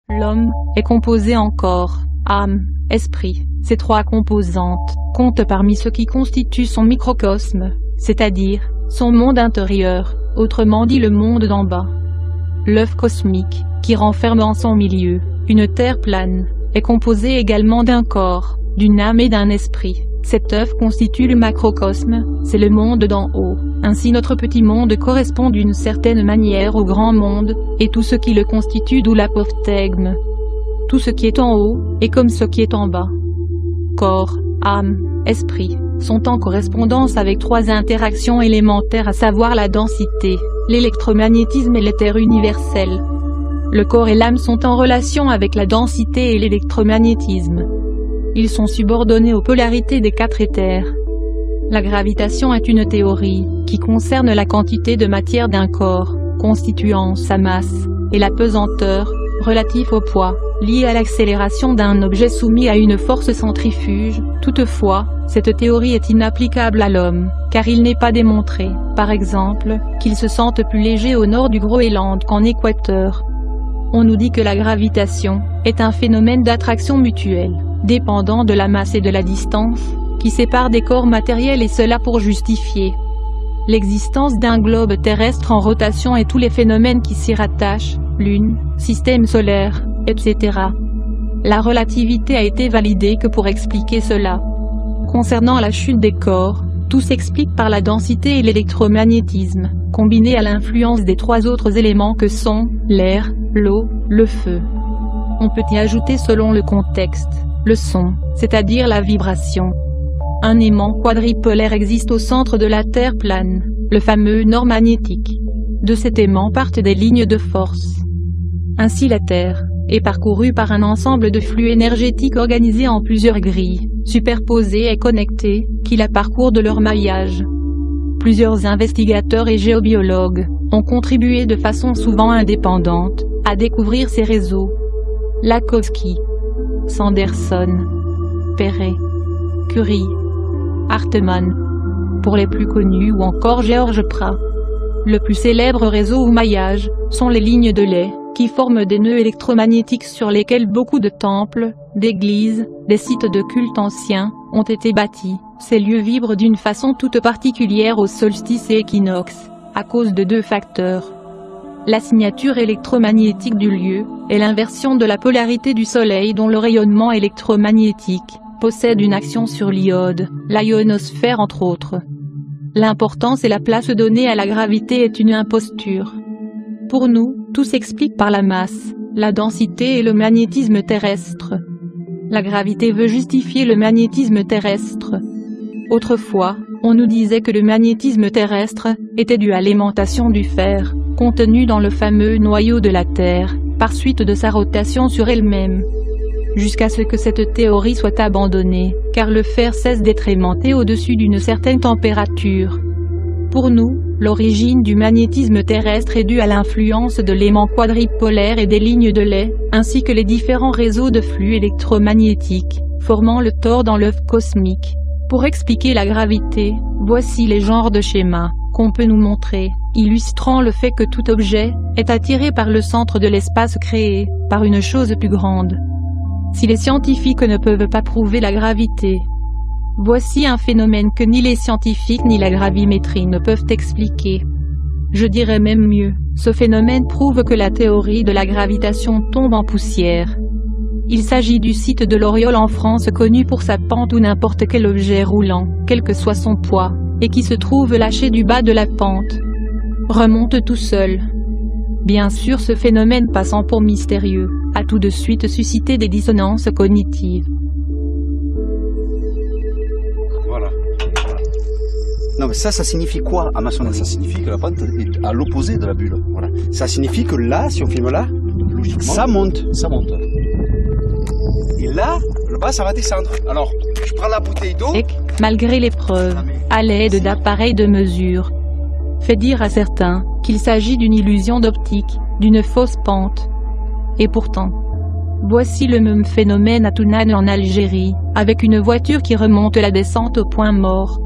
L'homme est composé en corps, âme, esprit. Ces trois composantes comptent parmi ceux qui constituent son microcosme, c'est-à-dire son monde intérieur, autrement dit le monde d'en bas. L'œuf cosmique, qui renferme en son milieu une terre plane, est composé également d'un corps, d'une âme et d'un esprit. Cet œuf constitue le macrocosme, c'est le monde d'en haut. Ainsi notre petit monde correspond d'une certaine manière au grand monde, et tout ce qui le constitue, d'où l'apophthegme. Tout ce qui est en haut est comme ce qui est en bas. Corps, âme, esprit, sont en correspondance avec trois interactions élémentaires, à savoir la densité, l'électromagnétisme et l'éther universel. Le corps et l'âme sont en relation avec la densité et l'électromagnétisme. Ils sont subordonnés aux polarités des quatre éthers. La gravitation est une théorie qui concerne la quantité de matière d'un corps, constituant sa masse, et la pesanteur, relatif au poids, lié à l'accélération d'un objet soumis à une force centrifuge. Toutefois, cette théorie est inapplicable à l'homme, car il n'est pas démontré, par exemple, qu'il se sente plus léger au nord du Groenland qu'en Équateur. On nous dit que la gravitation est un phénomène d'attraction mutuelle, dépendant de la masse et de la distance, qui sépare des corps matériels, et cela pour justifier l'existence d'un globe terrestre en rotation et tous les phénomènes qui s'y rattachent, lune, système solaire, etc. La relativité a été validée que pour expliquer cela. Concernant la chute des corps, tout s'explique par la densité et l'électromagnétisme, combinés à l'influence des trois autres éléments que sont l'air, l'eau, le feu. On peut y ajouter selon le contexte, le son, c'est-à-dire la vibration. Un aimant quadripolaire existe au centre de la Terre plane, le fameux nord magnétique. De cet aimant partent des lignes de force. Ainsi la Terre est parcourue par un ensemble de flux énergétiques organisés en plusieurs grilles, superposées et connectées, qui la parcourent de leur maillage. Plusieurs investigateurs et géobiologues ont contribué de façon souvent indépendante à découvrir ces réseaux. Lakowski, Sanderson, Perret, Curie, Hartmann, pour les plus connus, ou encore George Prat. Le plus célèbre réseau ou maillage sont les lignes de lait, qui forment des nœuds électromagnétiques sur lesquels beaucoup de temples, d'églises, des sites de culte anciens ont été bâtis. Ces lieux vibrent d'une façon toute particulière au solstice et équinoxe, à cause de deux facteurs. La signature électromagnétique du lieu, et l'inversion de la polarité du Soleil, dont le rayonnement électromagnétique possède une action sur l'iode, la ionosphère entre autres. L'importance et la place donnée à la gravité est une imposture. Pour nous, tout s'explique par la masse, la densité et le magnétisme terrestre. La gravité veut justifier le magnétisme terrestre. Autrefois, on nous disait que le magnétisme terrestre était dû à l'aimantation du fer, contenu dans le fameux noyau de la Terre, par suite de sa rotation sur elle-même. Jusqu'à ce que cette théorie soit abandonnée, car le fer cesse d'être aimanté au-dessus d'une certaine température. Pour nous, l'origine du magnétisme terrestre est due à l'influence de l'aimant quadripolaire et des lignes de lait, ainsi que les différents réseaux de flux électromagnétiques, formant le tore dans l'œuf cosmique. Pour expliquer la gravité, voici les genres de schémas qu'on peut nous montrer, illustrant le fait que tout objet est attiré par le centre de l'espace créé par une chose plus grande. Si les scientifiques ne peuvent pas prouver la gravité, voici un phénomène que ni les scientifiques ni la gravimétrie ne peuvent expliquer. Je dirais même mieux, ce phénomène prouve que la théorie de la gravitation tombe en poussière. Il s'agit du site de l'Oriole en France, connu pour sa pente, où n'importe quel objet roulant, quel que soit son poids, et qui se trouve lâché du bas de la pente, remonte tout seul. Bien sûr, ce phénomène passant pour mystérieux a tout de suite suscité des dissonances cognitives. Voilà. Non mais ça signifie quoi à maçonnerie? Ça signifie que la pente est à l'opposé de la bulle. Voilà. Ça signifie que là, si on filme là, logiquement, ça monte. Ça monte. Et là, le bas, ça va descendre. Alors, je prends la bouteille d'eau. Et, malgré les preuves, à l'aide d'appareils de mesure, fait dire à certains qu'il s'agit d'une illusion d'optique, d'une fausse pente. Et pourtant, voici le même phénomène à Tounan en Algérie, avec une voiture qui remonte la descente au point mort.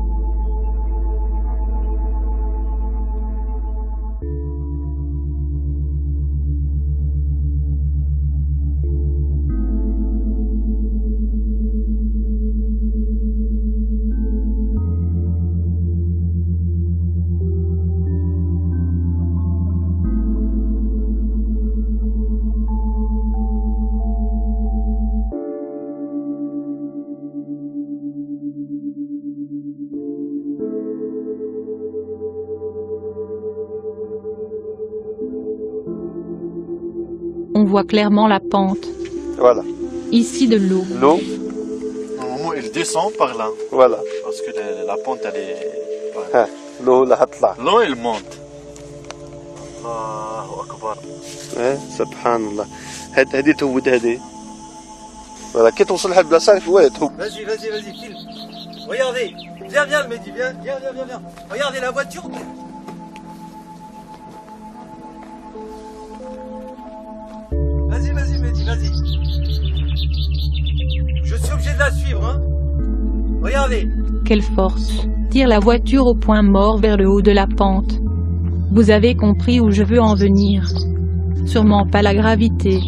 On voit clairement la pente. Voilà. Ici de l'eau. L'eau. Normalement, il descend par là. Voilà. Parce que la pente, elle est... L'eau, là, هتطلع. L'eau, elle monte. Allahu Akbar. Subhanallah. هدي تود هدي. Voilà, كي توصل لحد البلاصة فوق تهب. Vas-y, filme. Regardez. Viens, Mehdi, viens. Regardez la voiture. Vas-y, Mehdi, vas-y. Je suis obligé de la suivre, hein. Regardez. Quelle force! Tire la voiture au point mort vers le haut de la pente. Vous avez compris où je veux en venir. Sûrement pas la gravité.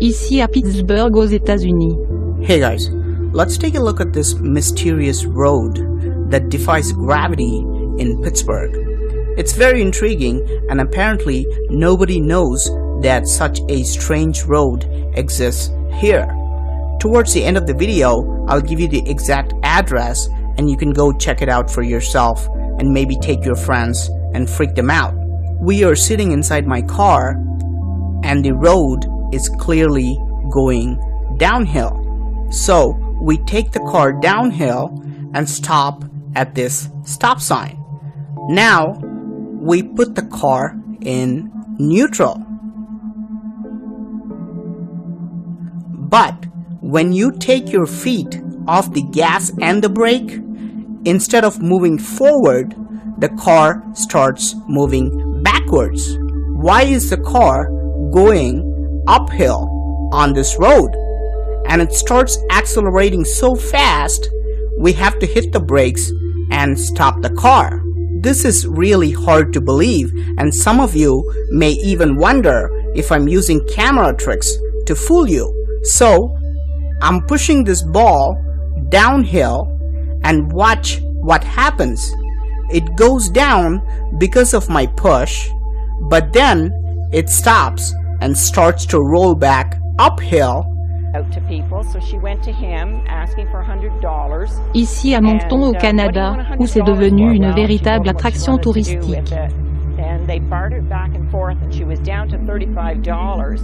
Ici à Pittsburgh aux États-Unis. Hey guys, let's take a look at this mysterious road that defies gravity in Pittsburgh. It's very intriguing, and apparently nobody knows that such a strange road exists here. Towards the end of the video, I'll give you the exact address and you can go check it out for yourself and maybe take your friends and freak them out. We are sitting inside my car and the road is clearly going downhill. So we take the car downhill and stop at this stop sign. Now we put the car in neutral. But when you take your feet off the gas and the brake, instead of moving forward, the car starts moving backwards. Why is the car going uphill on this road? And it starts accelerating so fast, we have to hit the brakes and stop the car. This is really hard to believe, and some of you may even wonder if I'm using camera tricks to fool you. So I'm pushing this ball downhill and watch what happens. It goes down because of my push, but then it stops and starts to roll back uphill. Out to people, so she went to him asking for $100. Ici à Moncton au Canada, où c'est devenu une véritable attraction touristique. And they bartered back and forth, and she was down to $35.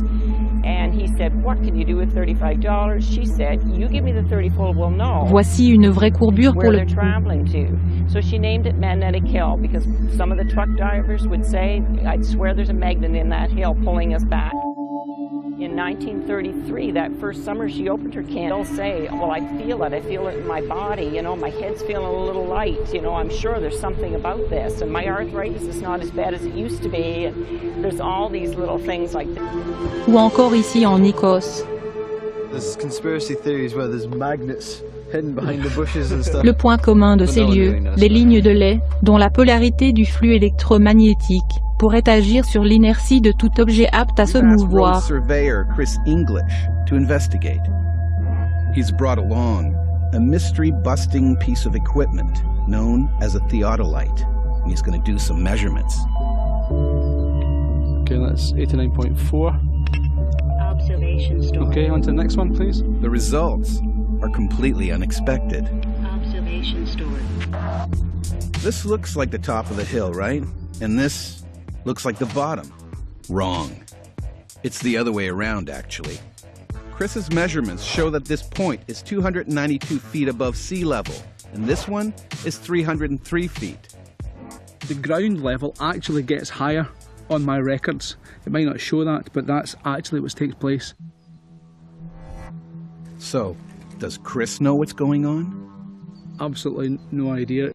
And he said, "What can you do with $35?" She said, "You give me the 34, we'll know." Voici une vraie courbure pour where le they're coup. traveling to. So she named it Magnetic Hill because some of the truck drivers would say, "I'd swear there's a magnet in that hill pulling us back." In 1933, that first summer she opened her can, they'll say, "Well, I feel it in my body, you know, my head's feeling a little light, you know, I'm sure there's something about this, and my arthritis is not as bad as it used to be," and there's all these little things like that. Ou encore ici en Écosse. There's conspiracy theories where there's magnets hidden behind the bushes and stuff. Le point commun de ces lieux, les lignes de lait, dont la polarité du flux électromagnétique pourrait agir sur l'inertie de tout objet apte à se mouvoir. Surveyor Chris English to investigate. He's brought along a mystery-busting piece of equipment known as a theodolite, and he's going to do some measurements. Okay, that's 89.4. Observation store. Okay, on to the next one, please. The results are completely unexpected. Observation store. This looks like the top of the hill, right? And this looks like the bottom. Wrong. It's the other way around, actually. Chris's measurements show that this point is 292 feet above sea level, and this one is 303 feet. The ground level actually gets higher on my records. It might not show that, but that's actually what takes place. So, does Chris know what's going on? Absolutely no idea.